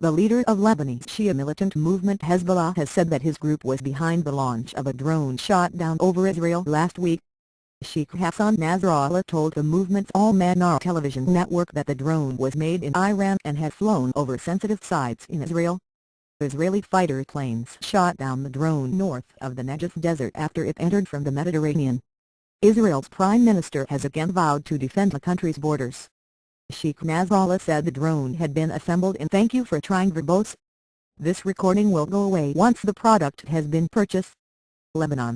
The leader of Lebanese Shia militant movement Hezbollah has said that his group was behind the launch of a drone shot down over Israel last week. Sheikh Hassan Nasrallah told the movement's Al-Manar television network that the drone was made in Iran and had flown over sensitive sites in Israel. Israeli fighter planes shot down the drone north of the Negev desert after it entered from the Mediterranean. Israel's prime minister has again vowed to defend the country's borders. Sheikh Nasrallah said the drone had been assembled in "Thank you for trying verbose. This recording will go away once the product has been purchased." Lebanon.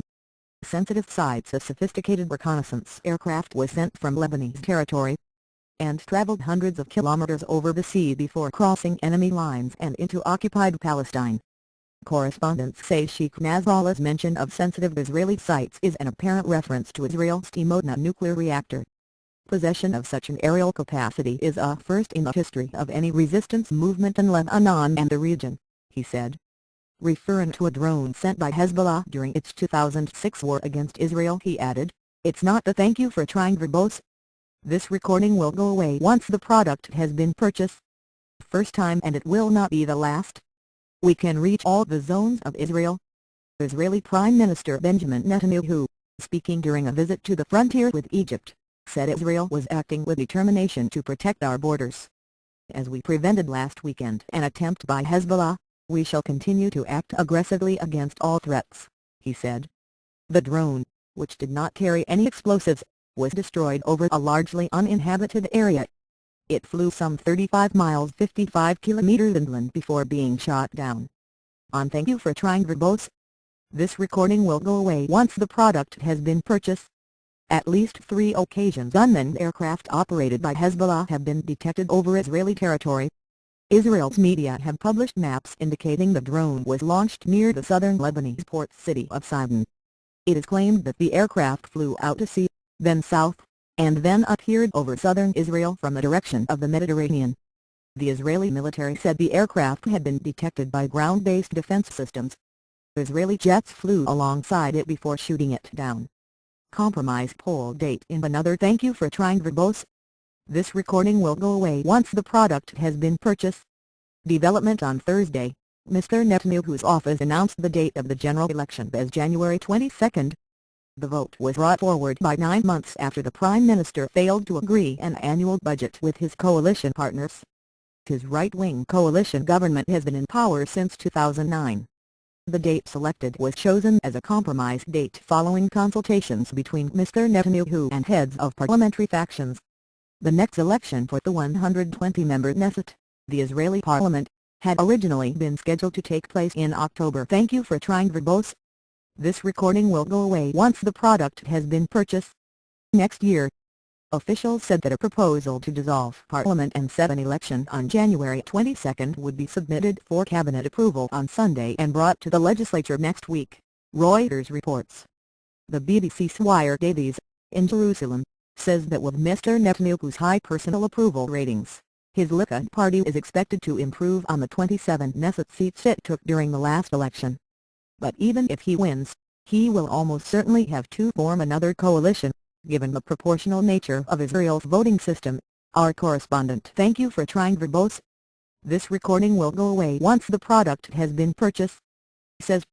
Sensitive sites. A sophisticated reconnaissance aircraft was sent from Lebanese territory and traveled hundreds of kilometers over the sea before crossing enemy lines and into occupied Palestine. Correspondents say Sheikh Nasrallah's mention of sensitive Israeli sites is an apparent reference to Israel's Timotna nuclear reactor. Possession of such an aerial capacity is a first in the history of any resistance movement in Lebanon and the region, he said. Referring to a drone sent by Hezbollah during its 2006 war against Israel, he added, "It's not the thank you for trying verbose. This recording will go away once the product has been purchased. First time, and it will not be the last. We can reach all the zones of Israel." Israeli Prime Minister Benjamin Netanyahu, speaking during a visit to the frontier with Egypt, said Israel was acting with determination to protect our borders. "As we prevented last weekend an attempt by Hezbollah, we shall continue to act aggressively against all threats," he said. The drone, which did not carry any explosives, was destroyed over a largely uninhabited area. It flew some 35 miles 55 kilometers inland before being shot down. On "Thank you for trying verbose. This recording will go away once the product has been purchased." At least 3 occasions unmanned aircraft operated by Hezbollah have been detected over Israeli territory. Israel's media have published maps indicating the drone was launched near the southern Lebanese port city of Sidon. It is claimed that the aircraft flew out to sea, then south, and then appeared over southern Israel from the direction of the Mediterranean. The Israeli military said the aircraft had been detected by ground-based defense systems. Israeli jets flew alongside it before shooting it down. Compromise poll date in another "Thank you for trying verbose. This recording will go away once the product has been purchased." Development on Thursday, Mr. Netanyahu's office announced the date of the general election as January 22. The vote was brought forward by 9 months after the Prime Minister failed to agree an annual budget with his coalition partners. His right-wing coalition government has been in power since 2009. The date selected was chosen as a compromise date following consultations between Mr. Netanyahu and heads of parliamentary factions. The next election for the 120-member Knesset, the Israeli parliament, had originally been scheduled to take place in October. "Thank you for trying verbose. This recording will go away once the product has been purchased." Next year, officials said that a proposal to dissolve parliament and set an election on January 22 would be submitted for cabinet approval on Sunday and brought to the legislature next week, Reuters reports. The BBC's Swire Davies, in Jerusalem, says that with Mr. Netanyahu's high personal approval ratings, his Likud party is expected to improve on the 27 Knesset seats it took during the last election. But even if he wins, he will almost certainly have to form another coalition, given the proportional nature of Israel's voting system. Our correspondent. "Thank you for trying verbose. This recording will go away once the product has been purchased," says